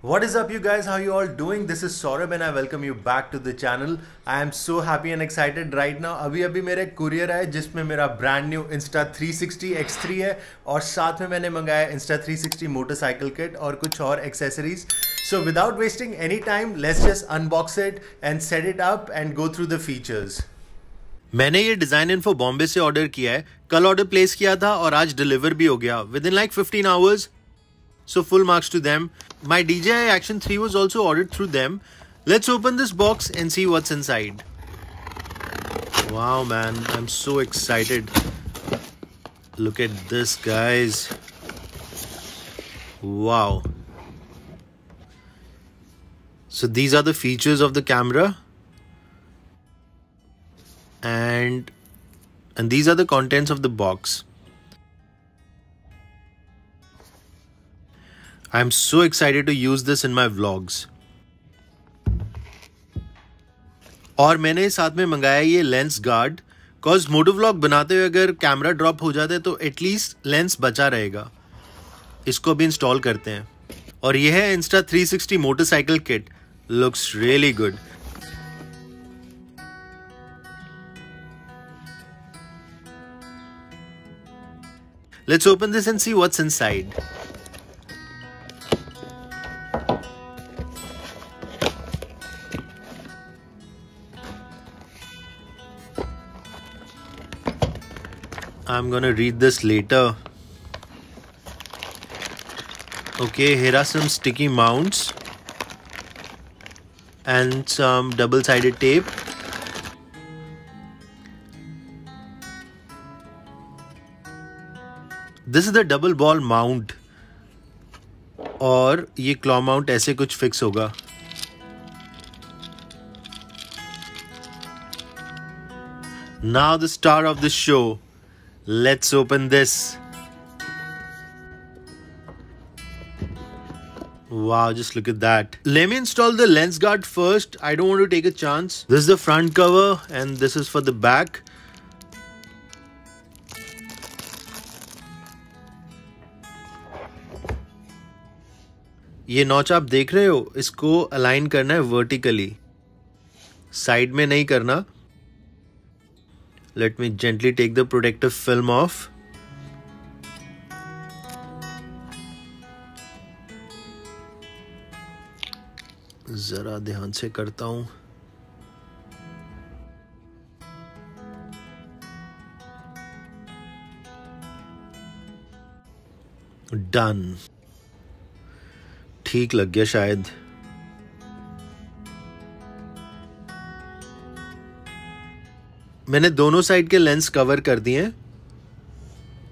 What is up you guys, how you all doing? This is Saurabh and I welcome you back to the channel. I am so happy and excited right now. अभी मेरा एक courier है जिसमें मेरा brand new Insta 360 X3 है और साथ में मैंने मंगाया Insta 360 motorcycle kit और कुछ और accessories. So without wasting any time, let's just unbox it and set it up and go through the features. मैंने ये डिजाइन इन्फो बॉम्बे से ऑर्डर किया है. कल ऑर्डर प्लेस किया था और आज डिलीवर भी हो गया with in like 15 hours. So full marks to them. My DJI Action 3 was also ordered through them. Let's open this box and see what's inside. Wow man, I'm so excited. Look at this guys. Wow. So these are the features of the camera. And these are the contents of the box. I'm so excited to use this in my vlogs. और मैंने साथ में मंगाया ये lens guard, cause मोटोव्लॉग बनाते हुए अगर camera drop हो जाता है तो एटलीस्ट लेंस बचा रहेगा. इसको भी इंस्टॉल करते हैं. और ये है Insta 360 motorcycle kit. Looks really good. Let's open this and see what's inside. I'm gonna read this later. Okay, here are some sticky mounts and some double-sided tape. This is the double ball mount और ये claw mount ऐसे कुछ fix होगा. Now the star of the show. Let's open this. Wow, just look at that. Let me install the lens guard first. I don't want to take a chance. This is the front cover and this is for the back. ये notch आप देख रहे हो, इसको align करना है vertically, side में नहीं करना. Let me gently take the protective film off. जरा ध्यान से करता हूं. Done. ठीक लग गया शायद. मैंने दोनों साइड के लेंस कवर कर दिए हैं.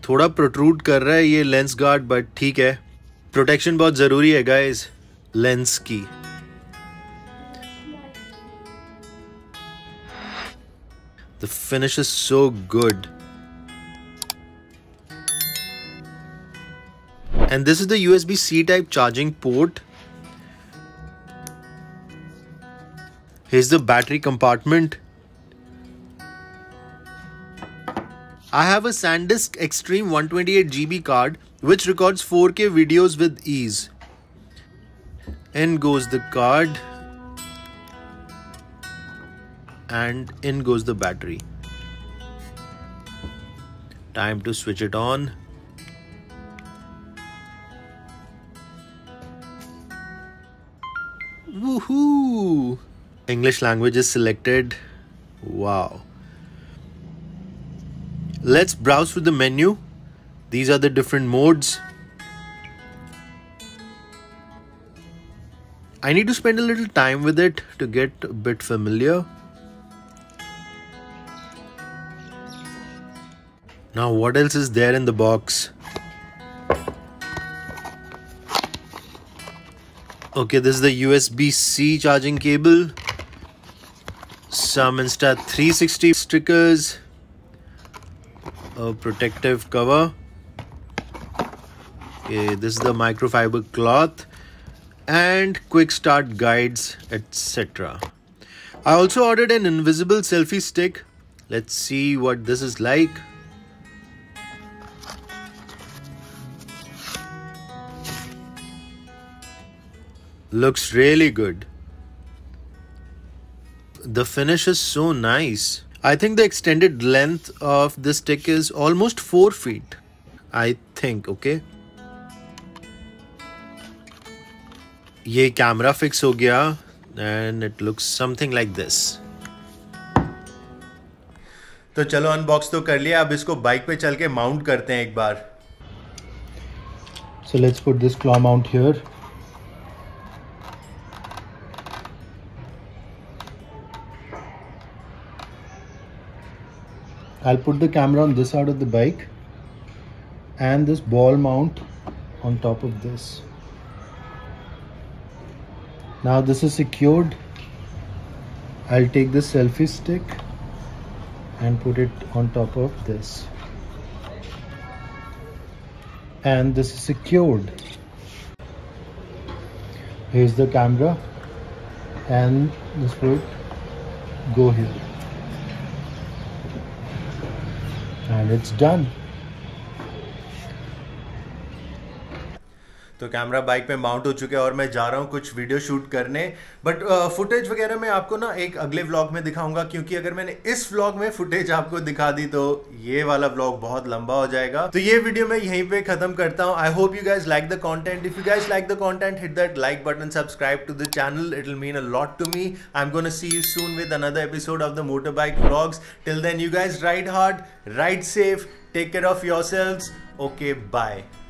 थोड़ा प्रोट्रूड कर रहा है ये लेंस गार्ड, बट ठीक है. प्रोटेक्शन बहुत जरूरी है गाइस लेंस की. The finish is so good. And this is the USB-C type charging port. Here's the battery compartment. I have a SanDisk Extreme 128GB card which records 4K videos with ease. In goes the card and in goes the battery. Time to switch it on. Woohoo! English language is selected. Wow. Let's browse through the menu. These are the different modes. I need to spend a little time with it to get a bit familiar. Now what else is there in the box? Okay, this is the USB-C charging cable. Some Insta 360 stickers. A protective cover. Okay, this is the microfiber cloth and quick start guides, etc. I also ordered an invisible selfie stick. Let's see what this is like. Looks really good. The finish is so nice. I think the extended length of this stick is almost 4 feet. I think, okay. ये camera fix हो गया and it looks something like this. तो चलो unbox तो कर लिया, अब इसको बाइक पे चल के माउंट करते हैं एक बार. So let's put this claw mount here. I'll put the camera on this side of the bike and this ball mount on top of this. Now this is secured. I'll take the selfie stick and put it on top of this. And this is secured. Here's the camera and this would go here. And it's done. तो camera bike पे mount हो चुके हैं और मैं जा रहा हूँ कुछ वीडियो शूट करने. बट फुटेज वगैरह मैं आपको ना एक अगले व्लॉग में दिखाऊंगा, क्योंकि अगर मैंने इस व्लॉग में फुटेज आपको दिखा दी तो ये वाला व्लॉग बहुत लंबा हो जाएगा. तो ये वीडियो मैं यहीं पे खत्म करता हूँ. I hope you guys like the content. If you guys like the content, hit that like button, subscribe to the channel. It will mean a lot to me. I am gonna see you soon with another episode of the motorbike vlogs. Till then, you guys ride hard, ride safe, take care of yourselves. Okay, bye.